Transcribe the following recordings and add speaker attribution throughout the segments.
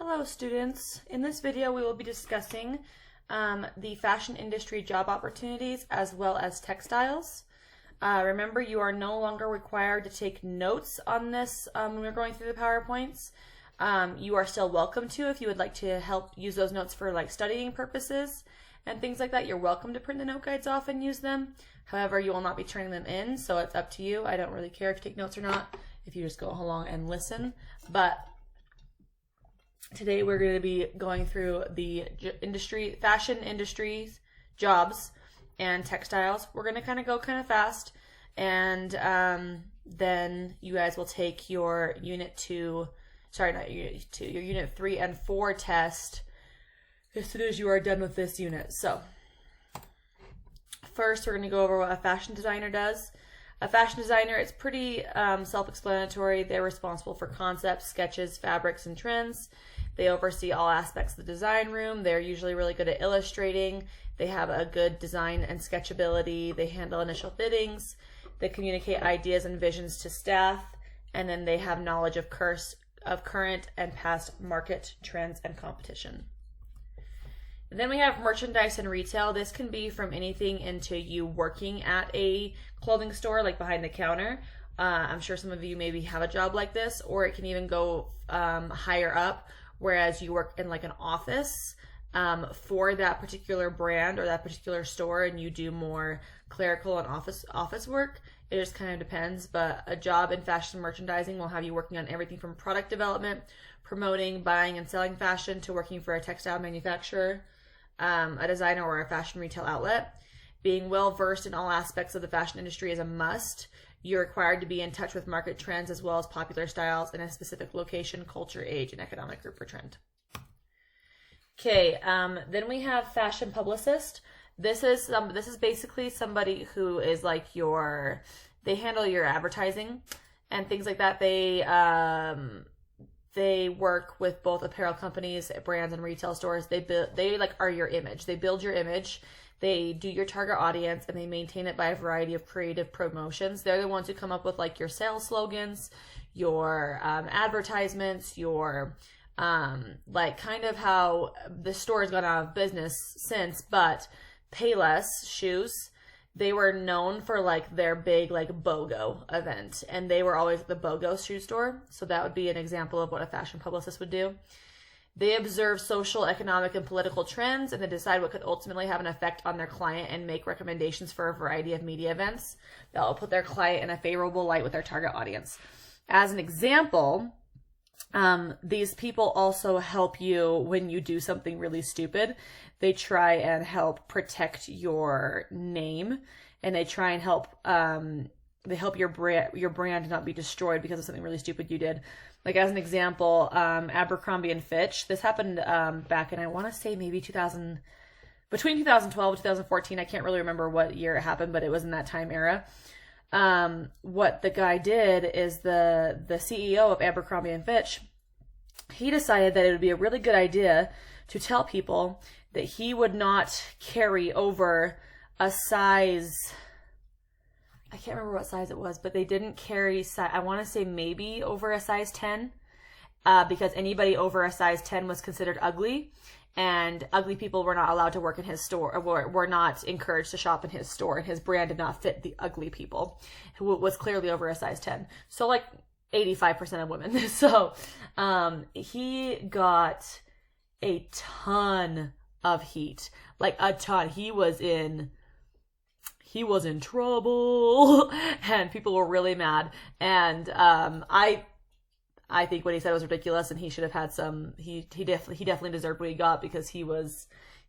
Speaker 1: Hello students. In this video we will be discussing the fashion industry job opportunities as well as textiles. Remember, you are no longer required to take notes on this when we're going through the PowerPoints. You are still welcome to if you would like to help use those notes for like studying purposes and things like that. You're welcome to print the note guides off and use them. However, you will not be turning them in, so it's up to you. I don't really care if you take notes or not, if you just go along and listen. But today we're going to be going through the fashion industries, jobs, and textiles. We're going to kind of go kind of fast, and then you guys will take your your unit 3 and 4 test as soon as you are done with this unit. So first we're going to go over what a fashion designer does. A fashion designer, it's pretty self-explanatory. They're responsible for concepts, sketches, fabrics, and trends. They oversee all aspects of the design room. They're usually really good at illustrating. They have a good design and sketch ability. They handle initial fittings. They communicate ideas and visions to staff. And then they have knowledge of current and past market trends and competition. And then we have merchandise and retail. This can be from anything into you working at a clothing store, like behind the counter. I'm sure some of you maybe have a job like this, or it can even go higher up, whereas you work in like an office for that particular brand or that particular store, and you do more clerical and office work. It just kind of depends, but a job in fashion merchandising will have you working on everything from product development, promoting, buying, and selling fashion, to working for a textile manufacturer, a designer, or a fashion retail outlet. Being well versed in all aspects of the fashion industry is a must. You're required to be in touch with market trends as well as popular styles in a specific location, culture, age, and economic group or trend. Okay, then we have fashion publicist. This is basically somebody who is like they handle your advertising and things like that. They work with both apparel companies, brands, and retail stores. They are your image. They build your image. They do your target audience, and they maintain it by a variety of creative promotions. They're the ones who come up with like your sales slogans, your advertisements, your like kind of how the store has gone out of business since, but Payless shoes, they were known for like their big like BOGO event, and they were always at the BOGO shoe store. So that would be an example of what a fashion publicist would do. They observe social, economic, and political trends, and they decide what could ultimately have an effect on their client and make recommendations for a variety of media events that will put their client in a favorable light with their target audience. As an example, these people also help you when you do something really stupid. They try and help protect your name, and they try and help your brand not be destroyed because of something really stupid you did. Like as an example, Abercrombie and Fitch. This happened back in, I want to say maybe between 2012 and 2014. I can't really remember what year it happened, but it was in that time era. What the guy did is the CEO of Abercrombie and Fitch, he decided that it would be a really good idea to tell people that he would not carry over a size, I can't remember what size it was, but they didn't carry size, I want to say maybe over a size 10, because anybody over a size 10 was considered ugly, and ugly people were not allowed to work in his store, or were not encouraged to shop in his store, and his brand did not fit the ugly people, who was clearly over a size 10. So like 85% of women. So he got a ton of heat, like a ton. He was in trouble, and people were really mad. And I think what he said was ridiculous, and he should have had some. He definitely deserved what he got, because he was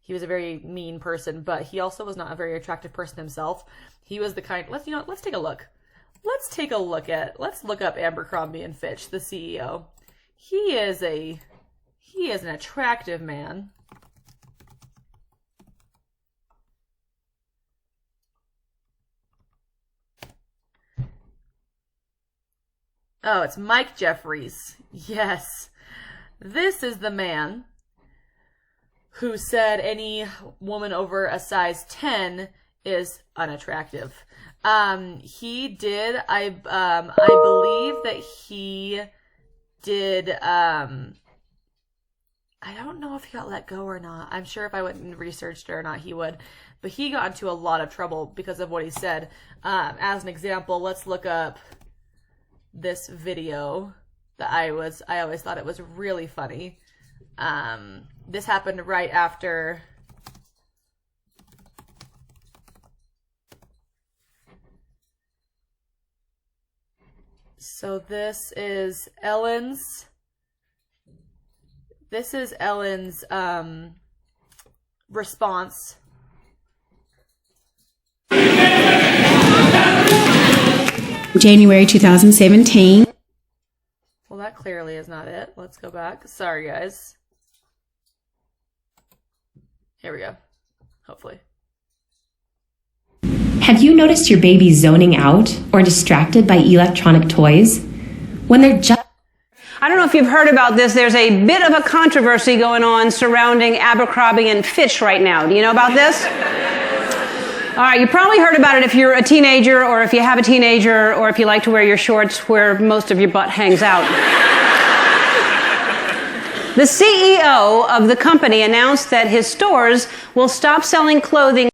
Speaker 1: a very mean person, but he also was not a very attractive person himself. He was the kind. Let's take a look. Let's look up Abercrombie and Fitch, the CEO. He is an attractive man. Oh, it's Mike Jeffries. Yes. This is the man who said any woman over a size 10 is unattractive. He did, I believe that he did, I don't know if he got let go or not. I'm sure if I went and researched it or not, he would. But he got into a lot of trouble because of what he said. As an example, let's look up this video that I always thought it was really funny. This happened right after... So this is Ellen's response.
Speaker 2: January 2017.
Speaker 1: Well, that clearly is not it. Let's go back. Sorry, guys. Here we go. Hopefully.
Speaker 2: Have you noticed your baby zoning out or distracted by electronic toys? When they're just...
Speaker 3: I don't know if you've heard about this. There's a bit of a controversy going on surrounding Abercrombie and Fitch right now. Do you know about this? All right, you probably heard about it if you're a teenager or if you have a teenager or if you like to wear your shorts where most of your butt hangs out. The CEO of the company announced that his stores will stop selling clothing